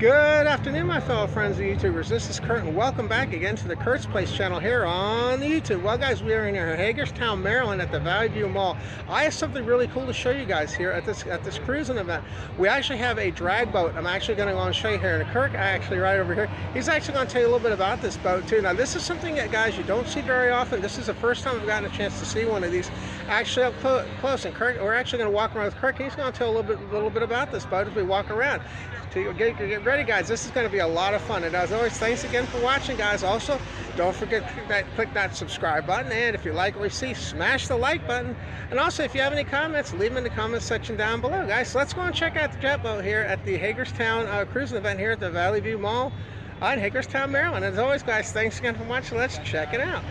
Good afternoon, my fellow friends and YouTubers. This is Kurt, and welcome back again to the Kurt's Place channel here on the YouTube. Well, guys, we are in here Hagerstown, Maryland at the Valley View Mall. I have something really cool to show you guys here at this cruising event. We actually have a drag boat. I'm actually going to go and show you here. And Kirk, actually right over here, he's actually going to tell you a little bit about this boat too. Now, this is something that, guys, you don't see very often. This is the first time I've gotten a chance to see one of these actually up close. And Kirk, we're actually going to walk around with Kirk. He's going to tell a little bit about this boat as we walk around. So get ready, guys. This is going to be a lot of fun. And as always, thanks again for watching, guys. Also, don't forget to click that subscribe button, and if you like what you see, smash the like button. And also, if you have any comments, leave them in the comment section down below, guys. So let's go and check out the jet boat here at the Hagerstown cruising event here at the Valley View Mall in Hagerstown, Maryland. As always, guys, thanks again for watching. Let's check it out.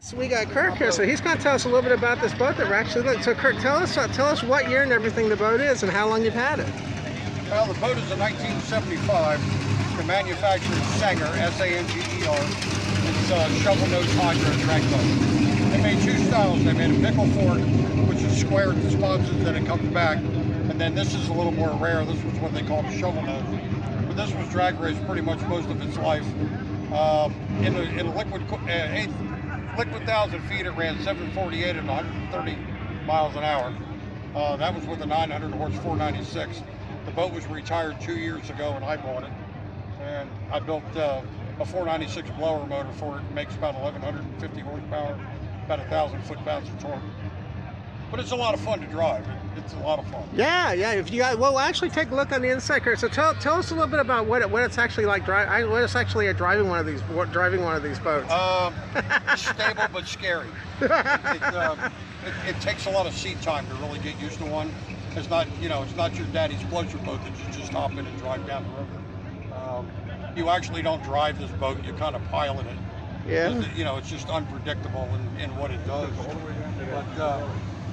So we got Kirk here, so he's going to tell us a little bit about this boat that we're actually looking. So Kirk, tell us what year and everything the boat is and how long you've had it. Well, the boat is a 1975. The manufacturer is Sanger, S-A-N-G-E-R. It's a shovel nose hydro drag boat. They made two styles. They made a pickle fork, which is square at the sponsons, then it comes back. And then this is a little more rare. This was what they called a shovel nose. But this was drag raced pretty much most of its life. In a liquid 1,000 feet, it ran 748 at 130 miles an hour. That was with a 900 horse 496. The boat was retired 2 years ago, and I bought it. And I built a 496 blower motor for it. It makes about 1,150 horsepower, about 1,000 foot-pounds of torque. But it's a lot of fun to drive. It's a lot of fun. Yeah. If you guys, well, actually take a look on the inside, Kurt. So tell us a little bit about what it's actually like what it's actually driving one of these boats. Stable but scary. It takes a lot of seat time to really get used to one. It's not, it's not your daddy's pleasure boat that you just hop in and drive down the river. You actually don't drive this boat; you kind of pilot it. Yeah. It's just unpredictable in what it does. But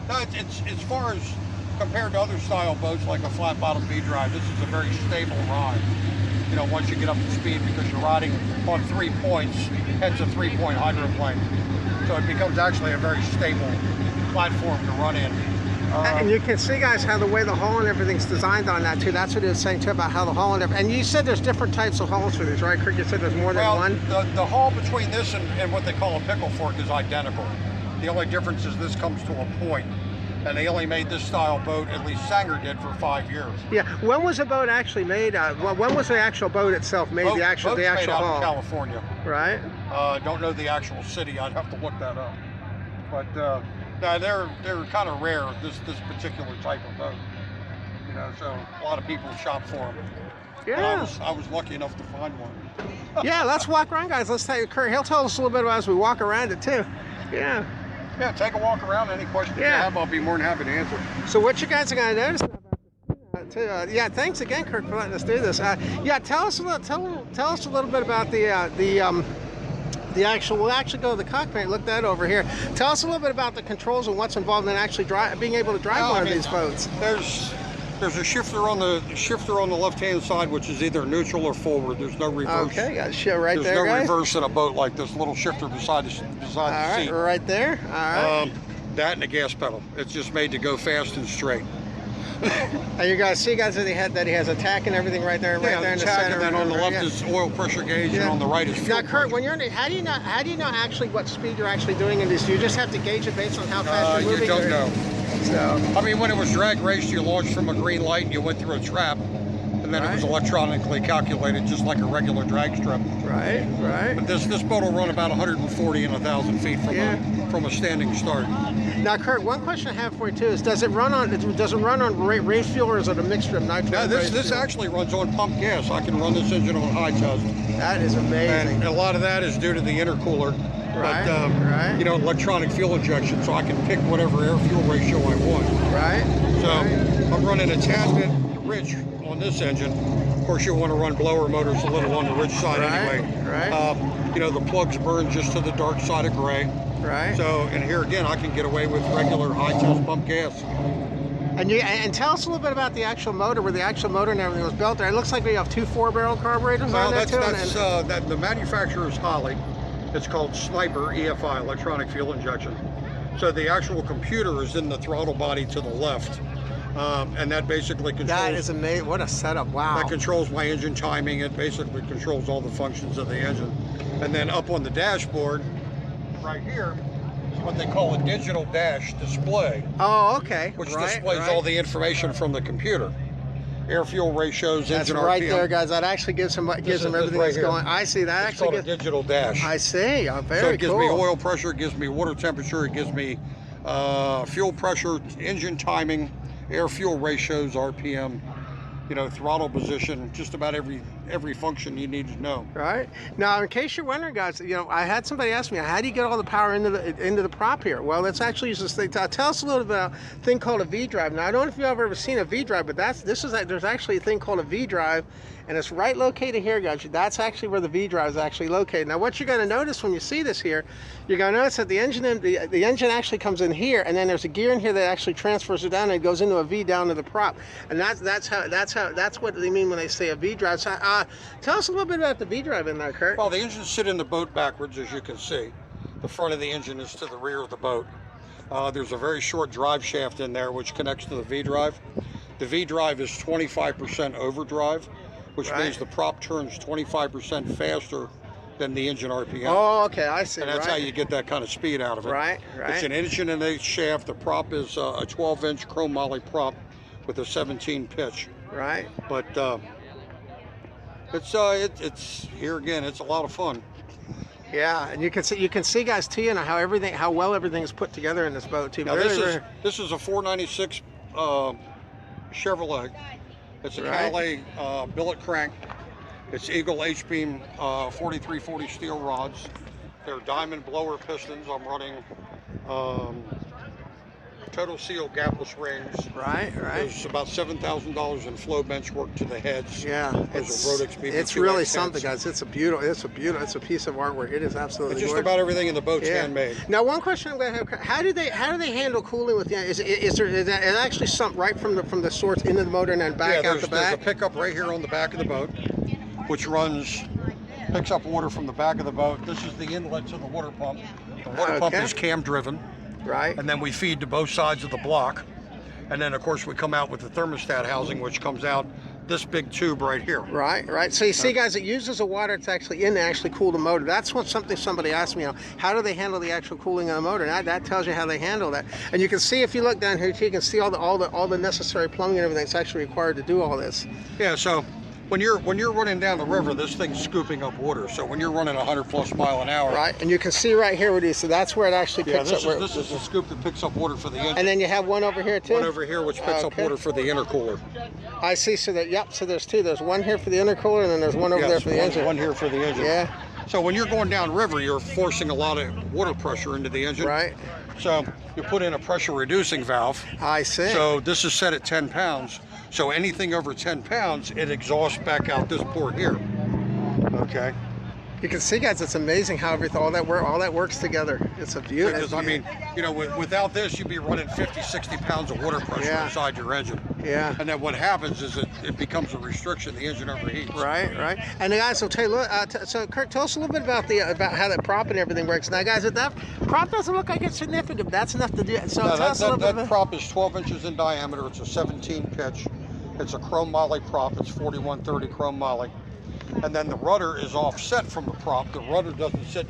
no, it's as far as compared to other style boats like a flat bottom V drive, this is a very stable ride. Once you get up to speed, because you're riding on 3 points, hence a 3-point hydroplane. So it becomes actually a very stable platform to run in. And you can see, guys, how the way the hull and everything's designed on that too. That's what he was saying too about how the hull and you said there's different types of hulls for these, right, Kirk? You said there's more than one. The hull between this and what they call a pickle fork is identical. The only difference is this comes to a point, and they only made this style boat, at least Sanger did, for 5 years. Yeah. When was the boat actually made? When was the actual boat itself made? The actual made out hull. in California. Right. Don't know the actual city. I'd have to look that up. But no, they're kind of rare. This particular type of boat. So a lot of people shop for them. Yeah. I was lucky enough to find one. Yeah. Let's walk around, guys. Let's take Kurt. He'll tell us a little bit about as we walk around it too. Yeah. Yeah, take a walk around. Any questions you have, I'll be more than happy to answer. So what you guys are going to notice about yeah, thanks again, Kirk, for letting us do this. Yeah, tell us a little bit about the actual. We'll actually go to the cockpit and look that over here. Tell us a little bit about the controls and what's involved in actually being able to drive one of these boats. There's a shifter on the left-hand side, which is either neutral or forward. There's no reverse. Okay, got a shift right there, There's no guys. reverse in a boat like this. Little shifter beside the seat. All right, right there. All right. That and the gas pedal. It's just made to go fast and straight. And you guys see, guys, that he has a tack and everything right there, there in the center. And then on the left is oil pressure gauge, and on the right is fuel. Now, Kurt, when you're how do you know actually what speed you're actually doing in these? Do you just have to gauge it based on how fast you're moving? You don't know. So, I mean, when it was drag raced, you launched from a green light and you went through a trap, and then it was electronically calculated just like a regular drag strip. Right. But this boat will run about 140 and 1,000 feet from a standing start. Now, Kurt, one question I have for you too is: does it run on race fuel, or is it a mixture of nitro? No, this actually runs on pump gas. I can run this engine on high test. That is amazing. And a lot of that is due to the intercooler. Right. Electronic fuel injection, so I can pick whatever air fuel ratio I want. Right. So I'm running a tad bit rich on this engine. Of course, you want to run blower motors a little on the rich side anyway. Right. The plugs burn just to the dark side of gray. Right. So, and here again, I can get away with regular high test pump gas. And tell us a little bit about the actual motor, where the actual motor and everything was built there. It looks like we have two 4-barrel carburetors on there too. The manufacturer is Holly. It's called Sniper EFI, electronic fuel injection. So the actual computer is in the throttle body to the left. And that basically controls. That is amazing. What a setup! Wow. That controls my engine timing. It basically controls all the functions of the engine. And then up on the dashboard, right here, is what they call a digital dash display. Oh, okay. Which right, displays right. all the information from the computer. Air fuel ratios, That's engine right RPM. there, guys. That actually gives him everything right that's here. going. I see that. It's Actually called a digital dash. I see. Oh, very So it gives cool. me oil pressure, it gives me water temperature, it gives me fuel pressure, engine timing, air fuel ratios, RPM, you know, throttle position, just about every function you need to know. Right. Now, in case you're wondering, guys, you know, I had somebody ask me, how do you get all the power into the prop here? Well, let's actually use this thing. Tell us a little bit about a thing called a V drive. Now, I don't know if you've ever seen a V drive, but there's actually a thing called a V drive, and it's right located here, guys. That's actually where the V drive is actually located. Now, what you're going to notice when you see this here, you're going to notice that the engine actually comes in here, and then there's a gear in here that actually transfers it down and it goes into a V down to the prop, and that's what they mean when they say a V drive. So, tell us a little bit about the V drive in there, Kurt. Well, the engines sit in the boat backwards, as you can see. The front of the engine is to the rear of the boat. There's a very short drive shaft in there which connects to the V drive. The V drive is 25% overdrive, which means the prop turns 25% faster than the engine RPM. Oh, okay, I see. And that's how you get that kind of speed out of it. Right. It's an inch and an eighth shaft. The prop is a 12-inch chrome moly prop with a 17 pitch. Right. But it's here again. It's a lot of fun. Yeah, and you can see, guys, too, you know, how well everything is put together in this boat too. Now this is a 496 Chevrolet. It's a Calais billet crank. It's Eagle H-beam 4340 steel rods. They're diamond blower pistons. I'm running total seal gapless rings. Right. There's about $7,000 in flow bench work to the heads. Yeah, it's really something, guys. It's a piece of artwork. It is absolutely It's just gorgeous. about everything in the boat's handmade. Now, one question I'm going to have: how do they handle cooling with the? Is it actually something right from the source into the motor and then back out the back? There's a pickup right here on the back of the boat, which picks up water from the back of the boat. This is the inlet to the water pump. The water pump is cam driven. Right. And then we feed to both sides of the block. And then, of course, we come out with the thermostat housing, which comes out this big tube right here. Right. So you see, guys, it uses the water that's actually in to actually cool the motor. That's something somebody asked me, you know, how do they handle the actual cooling of the motor? And that tells you how they handle that. And you can see, if you look down here, you can see all the necessary plumbing and everything that's actually required to do all this. Yeah, so when you're running down the river, this thing's scooping up water. So when you're running 100+ miles an hour, right, and you can see right here what it is. So that's where it actually picks up. This is the scoop that picks up water for the engine. And then you have one over here too. One over here which picks up water for the intercooler. I see. So so there's two. There's one here for the intercooler, and then there's one over there for the engine. One here for the engine. Yeah. So when you're going down river, you're forcing a lot of water pressure into the engine. Right. So you put in a pressure reducing valve. I see. So this is set at 10 pounds. So anything over 10 pounds, it exhausts back out this port here. Okay. You can see, guys, it's amazing how all that works together. It's a beauty. Because I mean, you know, without this, you'd be running 50, 60 pounds of water pressure inside your engine. Yeah. And then what happens is it becomes a restriction. The engine overheats. Right. And guys, so so Kirk, tell us a little bit about how that prop and everything works. Now, guys, that prop doesn't look like it's significant. That's enough to do. So tell us a little bit. That prop is 12 inches in diameter. It's a 17 pitch. It's a chrome moly prop. It's 4130 chrome moly. And then the rudder is offset from the prop. The rudder doesn't sit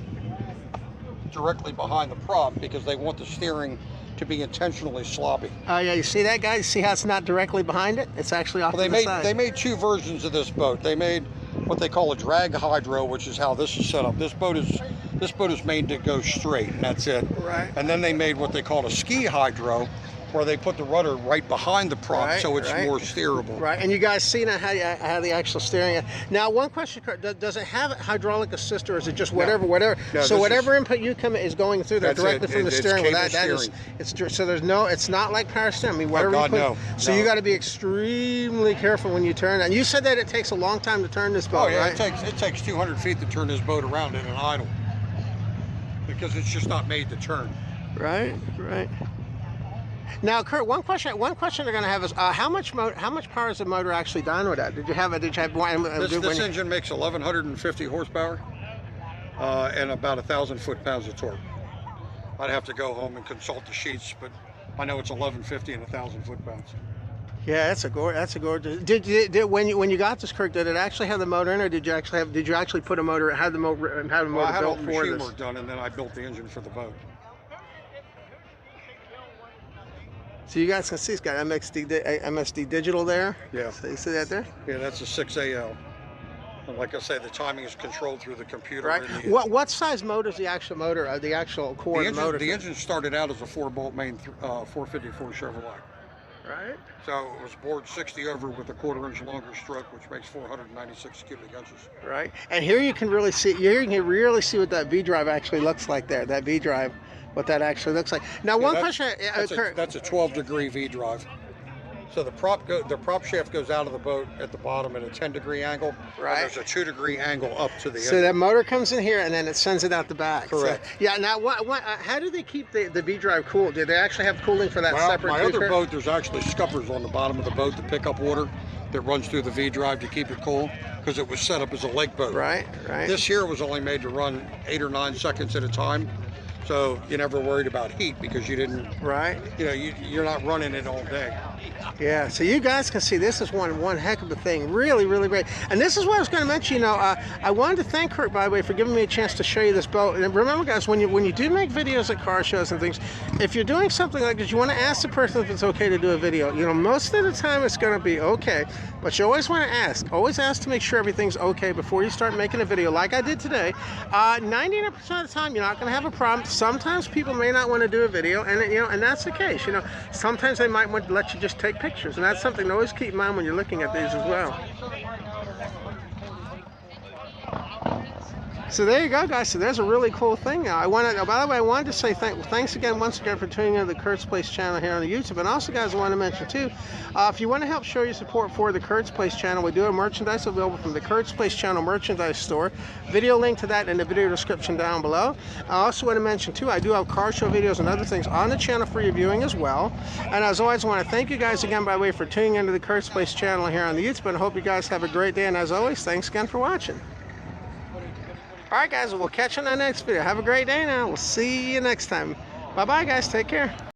directly behind the prop because they want the steering to be intentionally sloppy. Oh yeah, you see that, guys? See how it's not directly behind it? It's actually off to the side. They made two versions of this boat. They made what they call a drag hydro, which is how this is set up. This boat is made to go straight, and that's it. Right. And then they made what they call a ski hydro, where they put the rudder right behind the prop, so it's more steerable. Right, and you guys see now how the actual steering. Now, one question: does it have hydraulic assist, or is it just whatever? No, so whatever input you come is going through there directly from the steering wheel. So there's no. It's not like power steering. I mean, whatever you put. No. So you got to be extremely careful when you turn. And you said that it takes a long time to turn this boat, right? It takes 200 feet to turn this boat around in an idle, because it's just not made to turn. Right. Now, Kurt, one question they're going to have is how much power is the motor actually done with that? Did you have one? This engine makes 1,150 horsepower and about 1,000 foot-pounds of torque. I'd have to go home and consult the sheets, but I know it's 1,150 and 1,000 foot-pounds. Yeah, that's a gorgeous. Did when you got this, Kirk, did it actually have the motor in, or did you actually put a motor, had the motor Well, I had all built the for machine this? work done, and then I built the engine for the boat. So you guys can see it's got MSD digital there. Yeah. So you see that there? Yeah, that's a 6AL. And like I say, the timing is controlled through the computer. Right. What size motor is the actual motor? The actual core of the motor? The engine started out as a 4-bolt main 454 Chevrolet. Right. So it was bored 60 over with a 1/4 inch longer stroke, which makes 496 cubic inches. Right. And here you can really see. Here you can really see what that V drive actually looks like there. That V drive, what that actually looks like. Now, one question. That's a 12-degree V drive. So the prop shaft goes out of the boat at the bottom at a 10-degree angle. Right. And there's a 2-degree angle up to the So engine. that motor comes in here and then it sends it out the back. Correct. So, yeah. Now, how do they keep the V drive cool? Do they actually have cooling for that Well, separate? my other boat, there's actually scuppers on the bottom of the boat to pick up water that runs through the V drive to keep it cool, because it was set up as a lake boat. Right. Right. This here was only made to run 8 or 9 seconds at a time. So you never worried about heat because you didn't. Right. You know, you're not running it all day. Yeah, so you guys can see this is one heck of a thing. Really, really great. And this is what I was going to mention. You know, I wanted to thank Kirk, by the way, for giving me a chance to show you this boat. And remember, guys, when you do make videos at car shows and things, if you're doing something like this, you want to ask the person if it's okay to do a video. You know, most of the time it's going to be okay, but you always want to ask. Always ask to make sure everything's okay before you start making a video, like I did today. 99% of the time, you're not going to have a problem. Sometimes people may not want to do a video, and you know, and that's the case. You know, sometimes they might want to let you just take pictures, and that's something to always keep in mind when you're looking at these as well. So there you go, guys. So there's a really cool thing now. By the way, I wanted to say thanks again, once again, for tuning into the Kurt's Place channel here on the YouTube. And also, guys, I want to mention too, if you want to help show your support for the Kurt's Place channel, we do have merchandise available from the Kurt's Place channel merchandise store. Video link to that in the video description down below. I also want to mention too, I do have car show videos and other things on the channel for your viewing as well. And as always, I want to thank you guys again, by the way, for tuning into the Kurt's Place channel here on the YouTube. And I hope you guys have a great day. And as always, thanks again for watching. All right, guys, we'll catch you on the next video. Have a great day now. We'll see you next time. Bye-bye, guys. Take care.